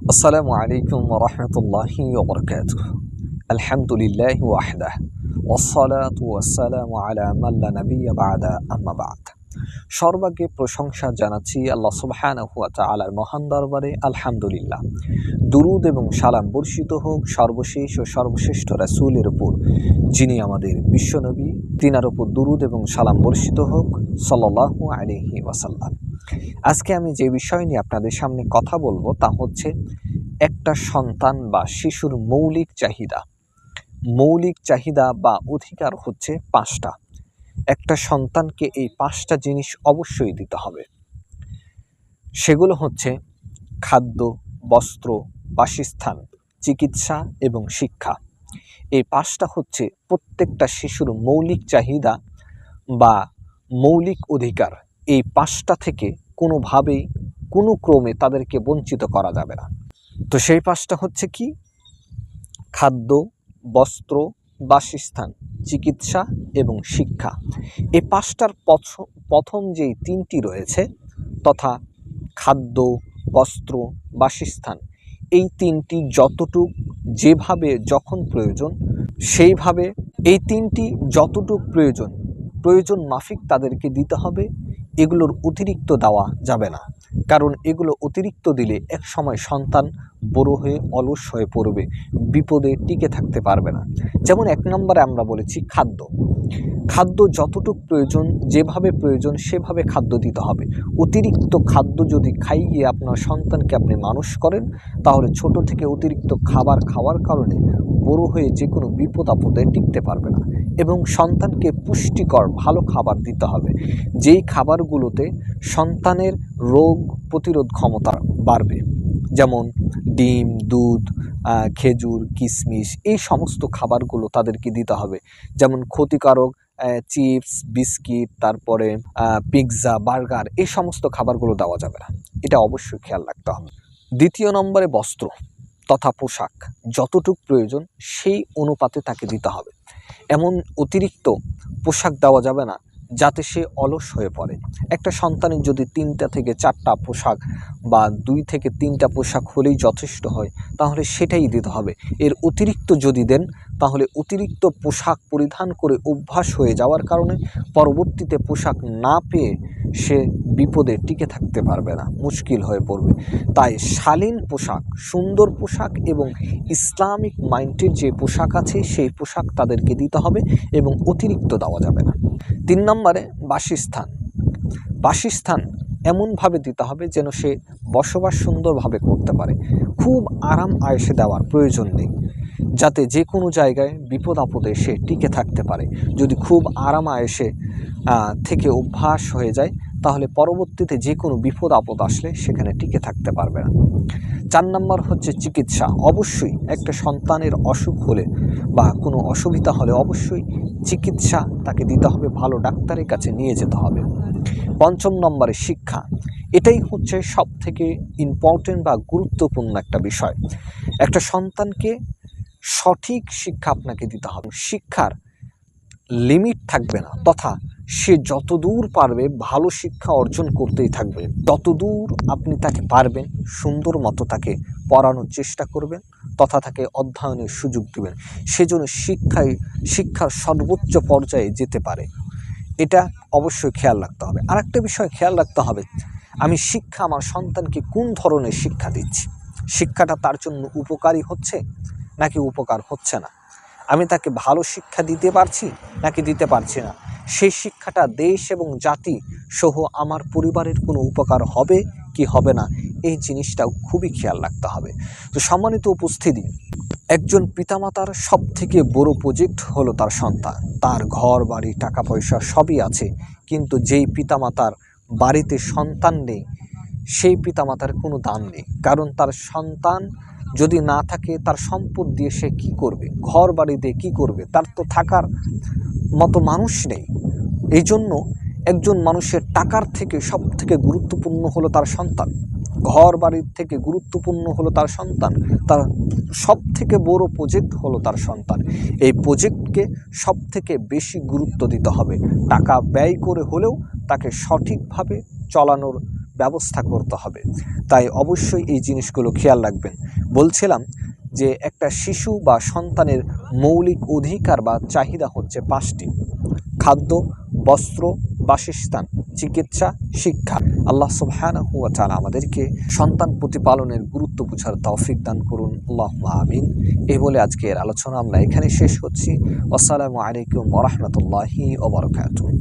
আসসালামু আলাইকুম ওয়া রাহমাতুল্লাহি ওয়া বারাকাতুহু। আলহামদুলিল্লাহি ওয়াহদাহ ওয়াসসালাতু ওয়াসসালামু আলা মান লা নাবিয়্যা বা'দা আম্মা বা'দ। সর্বাগ্রে প্রশংসা জানাচ্ছি আল্লাহ সুবহানাহু ওয়া তাআলার মহান দরবারে। আলহামদুলিল্লাহ। দুরূদ এবং সালাম বর্ষিত হোক সর্বশেষ ও সর্বশ্রেষ্ঠ রাসূলের উপর, যিনি আমাদের বিশ্বনবী। তিনার উপর দুরূদ এবং সালাম বর্ষিত হোক সাল্লাল্লাহু আলাইহি ওয়াসাল্লাম। আজকে আমি যে বিষয় নিয়ে আপনাদের সামনে কথা বলবো তা হচ্ছে একটা সন্তান বা শিশুর মৌলিক চাহিদা বা অধিকার হচ্ছে ৫টা। একটা সন্তানকে এই ৫টা জিনিস অবশ্যই দিতে হবে। সেগুলো হচ্ছে খাদ্য, বস্ত্র, বাসস্থান, চিকিৎসা এবং শিক্ষা। এই ৫টা হচ্ছে প্রত্যেকটা শিশুর মৌলিক চাহিদা বা মৌলিক অধিকার। এই ৫টা থেকে কোনোভাবেই কোনো ক্রমে তাদেরকে বঞ্চিত করা যাবে না। তো সেই ৫টা হচ্ছে কি? খাদ্য, বস্ত্র, বাসস্থান, চিকিৎসা এবং শিক্ষা। এই ৫টার প্রথম যেই ৩টি রয়েছে, তথা খাদ্য, বস্ত্র, বাসস্থান, এই ৩টি যতটুক যেভাবে যখন প্রয়োজন সেইভাবে এই ৩টি যতটুক প্রয়োজন মাফিক তাদেরকে দিতে হবে। এগুলোর অতিরিক্ত দেওয়া যাবে না, কারণ এগুলো অতিরিক্ত দিলে এক সময় সন্তান বড় হয়ে অলস হয়ে পড়বে, বিপদে টিকে থাকতে পারবে না। যেমন ১ নম্বরে আমরা বলেছি খাদ্য যতটুক প্রয়োজন, যেভাবে প্রয়োজন সেভাবে খাদ্য দিতে হবে। অতিরিক্ত খাদ্য যদি খাইয়ে আপনার সন্তানকে আপনি মানুষ করেন, তাহলে ছোট থেকে অতিরিক্ত খাবার খাওয়ার কারণে বড় হয়ে যে কোনো বিপদ আপদে টিকতে পারবে না। এবং সন্তানকে পুষ্টিকর ভালো খাবার দিতে হবে, যেই খাবারগুলোতে সন্তানের রোগ প্রতিরোধ ক্ষমতা বাড়বে। যেমন ডিম, দুধ, খেজুর, কিশমিশ, এই সমস্ত খাবারগুলো তাদেরকে দিতে হবে। যেমন ক্ষতিকারক চিপস, বিস্কিট, তারপরে পিৎজা, বার্গার, এই সমস্ত খাবারগুলো দেওয়া যাবে না। এটা অবশ্যই খেয়াল রাখতে হবে। ২য় নম্বরে বস্ত্র তথা পোশাক যতটুক প্রয়োজন সেই অনুপাতে তাকে দিতে হবে। এমন অতিরিক্ত পোশাক দেওয়া যাবে না যাতে সে অলস হয়ে পড়ে। একটা সন্তানের যদি ৩টা থেকে ৪টা পোশাক বা ২ থেকে ৩টা পোশাক হলেই যথেষ্ট হয়, তাহলে সেটাই দিতে হবে। এর অতিরিক্ত যদি দেন, তাহলে অতিরিক্ত পোশাক পরিধান করে অভ্যাস হয়ে যাওয়ার কারণে পরবর্তীতে পোশাক না পেয়ে সে বিপদে টিকে থাকতে পারবে না, মুশকিল হয়ে পড়বে। তাই শালীন পোশাক, সুন্দর পোশাক এবং ইসলামিক মাইন্ডের যে পোশাক আছে সেই পোশাক তাদেরকে দিতে হবে এবং অতিরিক্ত দেওয়া যাবে না। ৩ নম্বরে বাসস্থান এমনভাবে দিতে হবে যেন সে বসবাস সুন্দরভাবে করতে পারে। খুব আরাম আয়েশে দেওয়ার প্রয়োজন নেই, যাতে যে কোনো জায়গায় বিপদ আপদে সে টিকে থাকতে পারে। যদি খুব আরাম আয়েশে থেকে অভ্যাস হয়ে যায়, তাহলে পরবর্তীতে যে কোনো বিপদ আপদ আসলে সেখানে টিকে থাকতে পারবে না। ৪ নম্বর হচ্ছে চিকিৎসা। অবশ্যই একটা সন্তানের অসুখ হলে বা কোনো অসুবিধা হলে অবশ্যই চিকিৎসা তাকে দিতে হবে, ভালো ডাক্তারের কাছে নিয়ে যেতে হবে। ৫ম নম্বরে শিক্ষা। এটাই হচ্ছে সবথেকে ইম্পর্টেন্ট বা গুরুত্বপূর্ণ একটা বিষয়। একটা সন্তানকে সঠিক শিক্ষা আপনাকে দিতে হবে। শিক্ষার লিমিট থাকবে না, তথা সে যতদূর পারবে ভালো শিক্ষা অর্জন করতেই থাকবে। ততদূর আপনি তাকে পারবেন সুন্দর মতো তাকে পড়ানোর চেষ্টা করবেন, তথা তাকে অধ্যয়নের সুযোগ দেবেন। সেজন্য শিক্ষার সর্বোচ্চ পর্যায়ে যেতে পারে, এটা অবশ্যই খেয়াল রাখতে হবে। আরেকটা বিষয় খেয়াল রাখতে হবে, আমি আমার সন্তানকে কোন ধরনের শিক্ষা দিচ্ছি। শিক্ষাটা তার জন্য উপকারী হচ্ছে নাকি উপকার হচ্ছে না। আমি তাকে ভালো শিক্ষা দিতে পারছি নাকি দিতে পারছি না। সেই শিক্ষাটা দেশ এবং জাতি সহ আমার পরিবারের কোনো উপকার হবে কি হবে না, এই জিনিসটাও খুবই খেয়াল রাখতে হবে। তো সম্মানিত উপস্থিতি, একজন পিতামাতার সবথেকে বড় প্রজেক্ট হলো তার সন্তান। তার ঘর বাড়ি টাকা পয়সা সবই আছে, কিন্তু যেই পিতামাতার বাড়িতে সন্তান নেই, সেই পিতামাতার কোনো দাম নেই। কারণ তার সন্তান যদি না থাকে, তার সম্পদ দিয়ে সে কী করবে, ঘর বাড়ি দিয়ে কী করবে, তার তো থাকার মতো মানুষ নেই। এই জন্য একজন মানুষের টাকার থেকে সবথেকে গুরুত্বপূর্ণ হলো তার সন্তান, ঘর বাড়ির থেকে গুরুত্বপূর্ণ হলো তার সন্তান, তার সবথেকে বড় প্রজেক্ট হলো তার সন্তান। এই প্রজেক্টকে সবথেকে বেশি গুরুত্ব দিতে হবে। টাকা ব্যয় করে হলেও তাকে সঠিকভাবে চলানোর ব্যবস্থা করতে হবে। তাই অবশ্যই এই জিনিসগুলো খেয়াল রাখবেন। বলছিলাম যে একটা শিশু বা সন্তানের মৌলিক অধিকার বা চাহিদা হচ্ছে 5টি: খাদ্য, বস্ত্র, বাসস্থান, চিকিৎসা, শিক্ষা। আল্লাহ সুবহানাহু ওয়া তাআলা আমাদেরকে সন্তান প্রতিপালনের গুরুত্ব বুঝার তৌফিক দান করুন। আল্লাহুম্মা আমিন। এই বলে আজকের আলোচনা আমরা এখানে শেষ করছি। আসসালামু আলাইকুম ওয়া রাহমাতুল্লাহি ওয়া বারাকাতুহু।